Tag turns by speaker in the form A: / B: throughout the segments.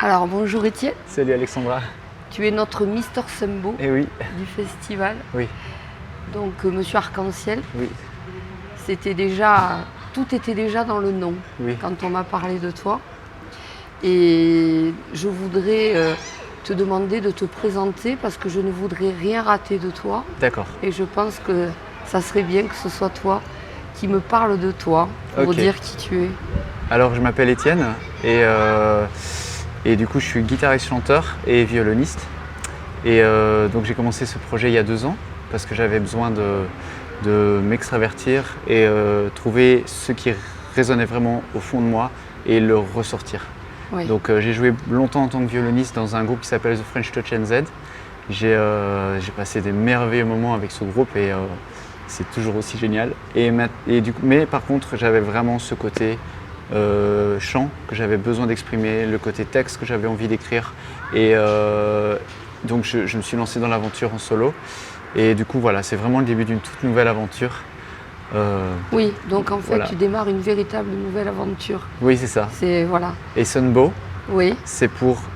A: Alors bonjour Étienne,
B: Salut Alexandra.
A: tu es notre Mister Sumbo
B: Eh oui,
A: du festival.
B: oui,
A: Donc Monsieur Arc-en-Ciel,
B: oui,
A: tout était déjà dans le nom
B: oui.
A: quand on m'a parlé de toi. Et je voudrais te demander de te présenter parce que je ne voudrais rien rater de toi.
B: D'accord.
A: Et je pense que ça serait bien que ce soit toi qui me parle de toi pour
B: Ok.
A: dire qui tu es.
B: Alors je m'appelle Étienne et du coup je suis guitariste chanteur et violoniste. Et donc j'ai commencé ce projet il y a 2 ans parce que j'avais besoin de m'extravertir et trouver ce qui résonnait vraiment au fond de moi et le ressortir.
A: Oui.
B: Donc j'ai joué longtemps en tant que violoniste dans un groupe qui s'appelle The French Touch NZ. J'ai passé des merveilleux moments avec ce groupe et c'est toujours aussi génial. Mais par contre j'avais vraiment ce côté chant que j'avais besoin d'exprimer, le côté texte que j'avais envie d'écrire. Et donc je me suis lancé dans l'aventure en solo. Et du coup voilà, c'est vraiment le début d'une toute nouvelle aventure.
A: Oui, donc en fait
B: Voilà.
A: tu démarres une véritable nouvelle aventure.
B: Oui, c'est ça.
A: C'est voilà.
B: Et Sunbow,
A: Oui,
B: c'est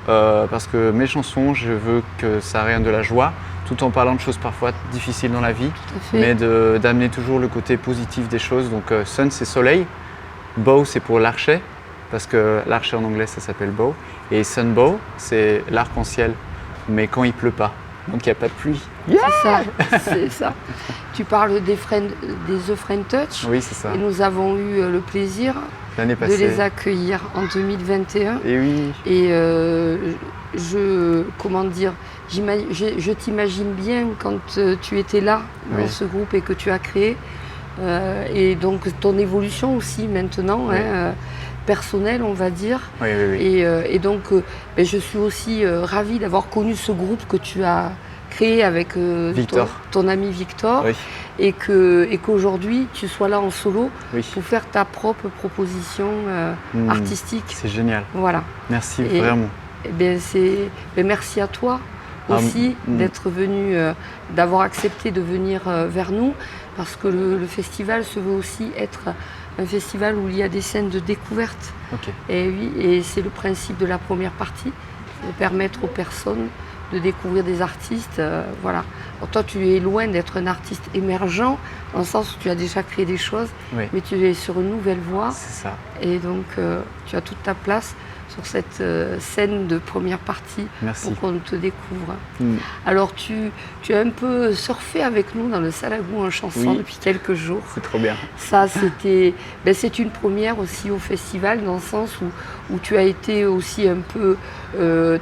B: parce que mes chansons, je veux que ça rayonne de la joie, tout en parlant de choses parfois difficiles dans la vie,
A: tout à fait.
B: mais d'amener toujours le côté positif des choses. Donc sun, c'est soleil, bow, c'est pour l'archet, parce que l'archet en anglais, ça s'appelle bow. Et sunbow, c'est l'arc-en-ciel, mais quand il pleut pas, donc il n'y a pas de pluie.
A: C'est ça, c'est ça. Tu parles des The Friend Touch
B: Oui, c'est ça.
A: et nous avons eu le plaisir
B: L'année
A: de
B: passée.
A: les accueillir en 2021.
B: Et oui,
A: Et comment dire, je t'imagine bien quand tu étais là dans
B: Oui.
A: ce groupe et que tu as créé. Et donc ton évolution aussi maintenant,
B: Oui.
A: personnelle on va dire.
B: oui, oui, oui.
A: Et donc je suis aussi ravie d'avoir connu ce groupe que tu as créé avec
B: Victor.
A: ton ami Victor
B: Oui,
A: et qu'aujourd'hui tu sois là en solo
B: oui.
A: pour faire ta propre proposition artistique.
B: C'est génial.
A: Voilà.
B: Merci,
A: Et-
B: vraiment.
A: Eh bien, merci à toi
B: Ah,
A: aussi
B: mm.
A: d'être venu, d'avoir accepté de venir vers nous, parce que le festival se veut aussi être un festival où il y a des scènes de découverte.
B: Ok.
A: Et oui, et c'est le principe de la première partie, de permettre aux personnes de découvrir des artistes. Voilà. Alors toi, tu es loin d'être un artiste émergent, dans le sens où tu as déjà créé des choses,
B: Oui,
A: mais tu es sur une nouvelle voie.
B: c'est ça.
A: Et donc, tu as toute ta place sur cette scène de première partie
B: Merci.
A: pour qu'on te découvre.
B: Mm.
A: Alors, tu as un peu surfé avec nous dans le Salagou en chanson
B: Oui.
A: depuis quelques jours.
B: C'est trop bien.
A: Ça, c'est une première aussi au festival, dans le sens où tu as été aussi un peu,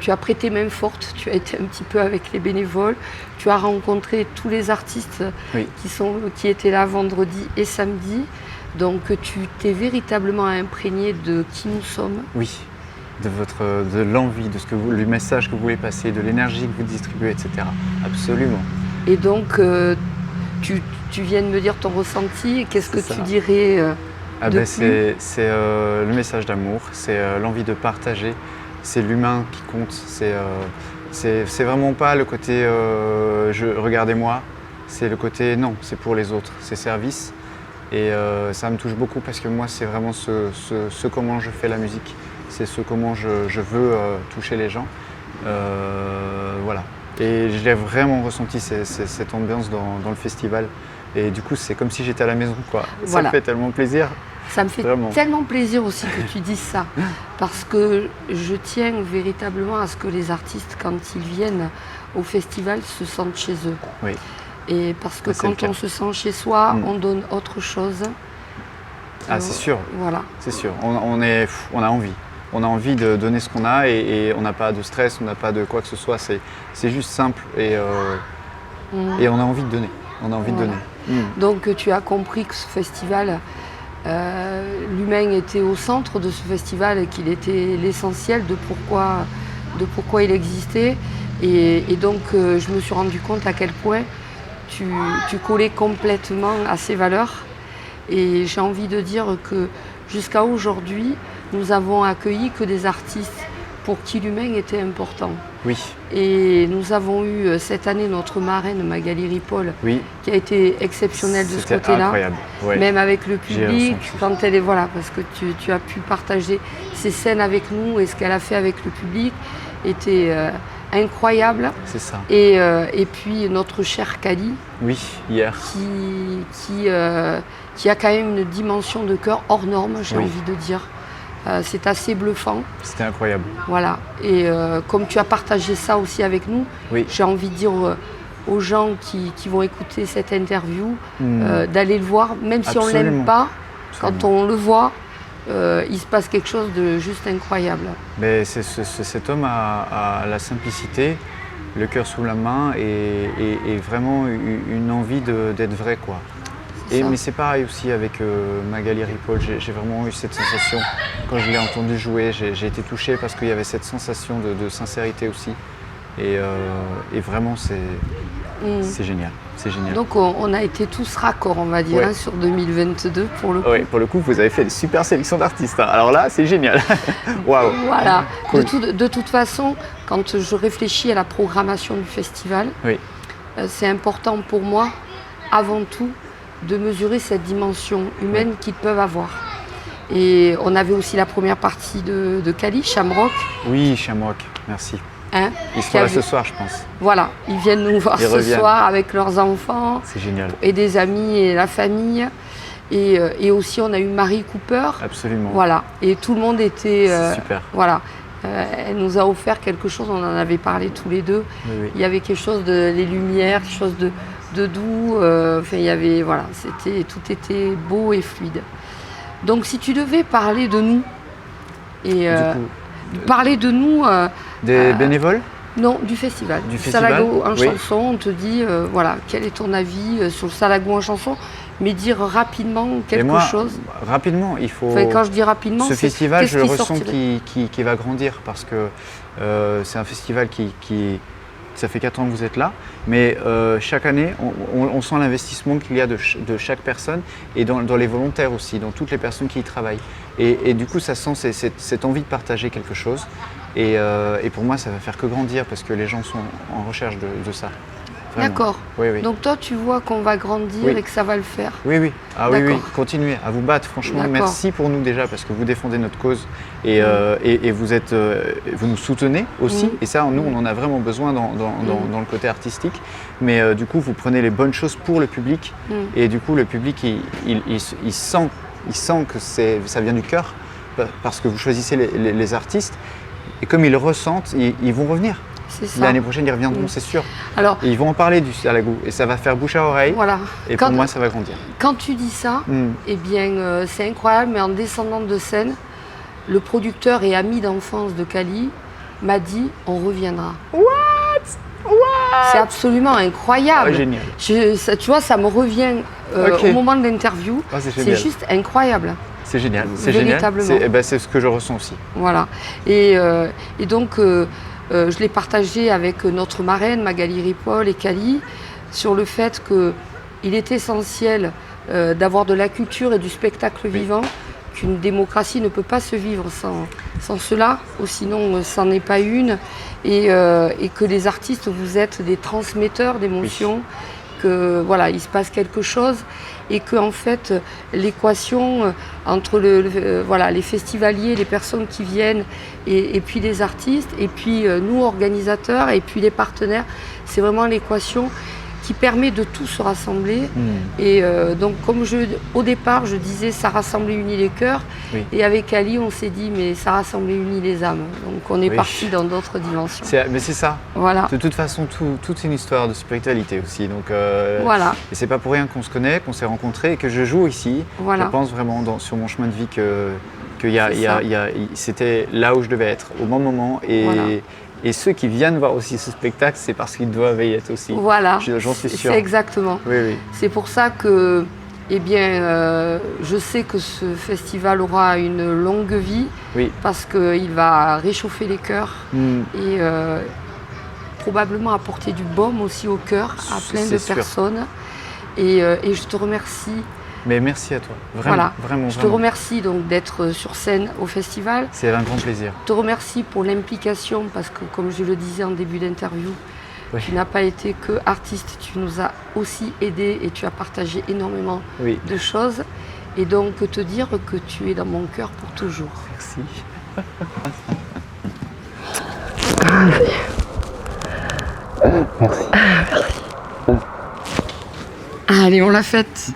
A: tu as prêté main forte, tu as été un petit peu avec les bénévoles, tu as rencontré tous les artistes
B: Oui.
A: qui étaient là vendredi et samedi. Donc tu t'es véritablement imprégné de qui nous sommes.
B: Oui, de l'envie, le message que vous voulez passer, de l'énergie que vous distribuez, etc. Absolument.
A: Et donc tu viens de me dire ton ressenti. Qu'est-ce que
B: C'est
A: tu
B: ça.
A: dirais
B: Ah
A: de
B: ben,
A: plus
B: c'est le message d'amour, c'est l'envie de partager, c'est l'humain qui compte. C'est vraiment pas le côté regardez-moi, c'est le côté non, c'est pour les autres, c'est service. Et ça me touche beaucoup parce que moi, c'est vraiment ce comment je fais la musique. C'est comment je veux toucher les gens. Voilà. Et j'ai vraiment ressenti cette ambiance dans le festival. Et du coup, c'est comme si j'étais à la maison, quoi. Ça
A: Voilà.
B: me fait tellement plaisir.
A: Ça me fait
B: Vraiment.
A: tellement plaisir aussi que tu dises ça, parce que je tiens véritablement à ce que les artistes, quand ils viennent au festival, se sentent chez eux.
B: Oui.
A: Et parce que
B: Ah, c'est le
A: quand
B: cas.
A: on se sent chez soi,
B: Mm.
A: on donne autre chose.
B: Ah, c'est sûr.
A: Voilà.
B: C'est sûr. On a envie. On a envie de donner ce qu'on a et on n'a pas de stress, on n'a pas de quoi que ce soit. C'est juste simple et on a envie de donner. On a envie
A: Voilà.
B: de donner. Mm.
A: Donc tu as compris que ce festival, l'humain était au centre de ce festival et qu'il était l'essentiel de pourquoi il existait. Et donc je me suis rendu compte à quel point tu collais complètement à ces valeurs. Et j'ai envie de dire que jusqu'à aujourd'hui, nous avons accueilli que des artistes pour qui l'humain était important.
B: Oui,
A: Et nous avons eu cette année notre marraine Magali Ripoll
B: oui,
A: qui a été exceptionnelle de ce
B: c'était
A: côté-là.
B: incroyable. Ouais.
A: Même avec le
B: J'ai
A: public,
B: ressenti.
A: quand elle est voilà, parce que tu as pu partager ces scènes avec nous et ce qu'elle a fait avec le public était incroyable.
B: C'est ça.
A: Et puis notre chère Kali
B: Oui, hier.
A: qui a quand même une dimension de cœur hors norme, j'ai
B: Oui.
A: envie de dire. C'est assez bluffant.
B: C'était incroyable.
A: Voilà. Et comme tu as partagé ça aussi avec nous,
B: Oui.
A: j'ai envie de dire aux gens qui vont écouter cette interview d'aller le voir, même si on ne l'aime
B: Absolument.
A: pas, quand
B: Absolument.
A: on le voit, il se passe quelque chose de juste incroyable.
B: Mais cet homme a la simplicité, le cœur sous la main et vraiment une envie d'être vrai, quoi. Mais c'est pareil aussi avec Magali Ripoll, j'ai vraiment eu cette sensation, quand je l'ai entendu jouer, j'ai été touché parce qu'il y avait cette sensation de sincérité aussi. Et vraiment, c'est génial. C'est génial.
A: Donc on a été tous raccords, on va dire,
B: Ouais.
A: hein, sur 2022 pour le coup.
B: Oui, pour le coup, vous avez fait une super sélection d'artistes, hein. Alors là, c'est génial. Waouh.
A: Voilà.
B: Cool.
A: De toute façon, quand je réfléchis à la programmation du festival,
B: Oui,
A: c'est important pour moi, avant tout, de mesurer cette dimension humaine qu'ils peuvent avoir. Et on avait aussi la première partie de Kali, Shamrock.
B: oui, Shamrock, merci.
A: Hein,
B: Ils
A: qui
B: sont là
A: avait-
B: ce soir, je pense.
A: Voilà, ils viennent nous voir
B: Ils
A: ce
B: reviennent.
A: soir avec leurs enfants
B: C'est génial.
A: et des amis et la famille. Et aussi, on a eu Marie Cooper.
B: Absolument.
A: Voilà, et tout le monde était...
B: C'est super.
A: Voilà, elle nous a offert quelque chose, on en avait parlé tous les deux.
B: Oui, oui.
A: Il y avait quelque chose de les lumières, quelque chose de doux. Enfin, il y avait, voilà, tout était beau et fluide. Donc, si tu devais parler de nous, et
B: Du coup,
A: parler de nous,
B: des bénévoles?
A: non, du festival.
B: Du festival,
A: Salago en
B: oui.
A: chanson, on te dit, voilà, quel est ton avis sur le Salago en chanson, mais dire rapidement quelque
B: Et moi,
A: chose.
B: rapidement, il faut.
A: Enfin, quand je dis rapidement,
B: Ce
A: c'est
B: festival,
A: qu'est-ce
B: je le
A: qui
B: ressens
A: sortirait
B: qui va grandir parce que c'est un festival ça fait 4 ans que vous êtes là, mais chaque année, on sent l'investissement qu'il y a de chaque personne et dans les volontaires aussi, dans toutes les personnes qui y travaillent. Et du coup, ça sent cette envie de partager quelque chose. Et pour moi, ça va faire que grandir parce que les gens sont en recherche de ça. Vraiment.
A: D'accord.
B: Oui, oui.
A: Donc toi, tu vois qu'on va grandir
B: Oui.
A: et que ça va le faire.
B: Oui, oui. Ah oui, oui.
A: D'accord.
B: Continuez à vous battre. Franchement,
A: D'accord.
B: merci pour nous déjà parce que vous défendez notre cause et vous nous soutenez aussi. Et ça, nous, on en a vraiment besoin dans le côté artistique. Mais du coup, vous prenez les bonnes choses pour le public et du coup, le public, il sent que ça vient du cœur parce que vous choisissez les artistes et comme ils le ressentent, ils vont revenir.
A: C'est ça.
B: L'année prochaine, ils reviendront, c'est sûr.
A: Alors,
B: Et ils vont en parler du Salago et ça va faire bouche à oreille.
A: voilà.
B: Et pour moi, ça va grandir.
A: Quand tu dis ça, eh bien, c'est incroyable, mais en descendant de scène, le producteur et ami d'enfance de Kali m'a dit on reviendra. C'est absolument incroyable.
B: Ah, génial.
A: Tu vois, ça me revient
B: Ok.
A: au moment de l'interview.
B: Ah, c'est
A: C'est
B: génial.
A: juste incroyable.
B: C'est génial. C'est génial.
A: Véritablement.
B: C'est ce que je ressens aussi.
A: Voilà. Et donc, je l'ai partagé avec notre marraine, Magali Ripoll et Kali, sur le fait qu'il est essentiel d'avoir de la culture et du spectacle vivant, qu'une démocratie ne peut pas se vivre sans cela, ou sinon, c'en est pas une, et que les artistes, vous êtes des transmetteurs d'émotions, que voilà, il se passe quelque chose et que en fait l'équation entre voilà, les festivaliers, les personnes qui viennent et puis les artistes et puis nous organisateurs et puis les partenaires, c'est vraiment l'équation qui permet de tout se rassembler. Et donc comme au départ je disais ça rassemble et unit les cœurs, et avec Ali on s'est dit mais ça rassemble et unit les âmes. Donc on est parti dans d'autres dimensions.
B: Mais c'est ça.
A: Voilà.
B: De toute façon, tout c'est une histoire de spiritualité aussi. Donc,
A: voilà.
B: Et c'est pas pour rien qu'on se connaît, qu'on s'est rencontrés et que je joue ici.
A: Voilà.
B: Je pense vraiment sur mon chemin de vie c'était là où je devais être, au bon moment. Et ceux qui viennent voir aussi ce spectacle, c'est parce qu'ils doivent y être aussi.
A: Voilà,
B: J'en suis sûr.
A: c'est exactement.
B: Oui, oui.
A: C'est pour ça que, eh bien, je sais que ce festival aura une longue vie, parce qu'il va réchauffer les cœurs et probablement apporter du baume aussi au cœur à plein de personnes. Et je te remercie
B: Mais merci à toi, vraiment,
A: Voilà.
B: vraiment.
A: Je te remercie donc d'être sur scène au festival.
B: C'est un grand plaisir.
A: Je te remercie pour l'implication parce que, comme je le disais en début d'interview,
B: Oui.
A: tu n'as pas été que artiste, tu nous as aussi aidés et tu as partagé énormément
B: Oui.
A: de choses. Et donc te dire que tu es dans mon cœur pour toujours.
B: Merci. Merci.
A: Allez, on l'a faite.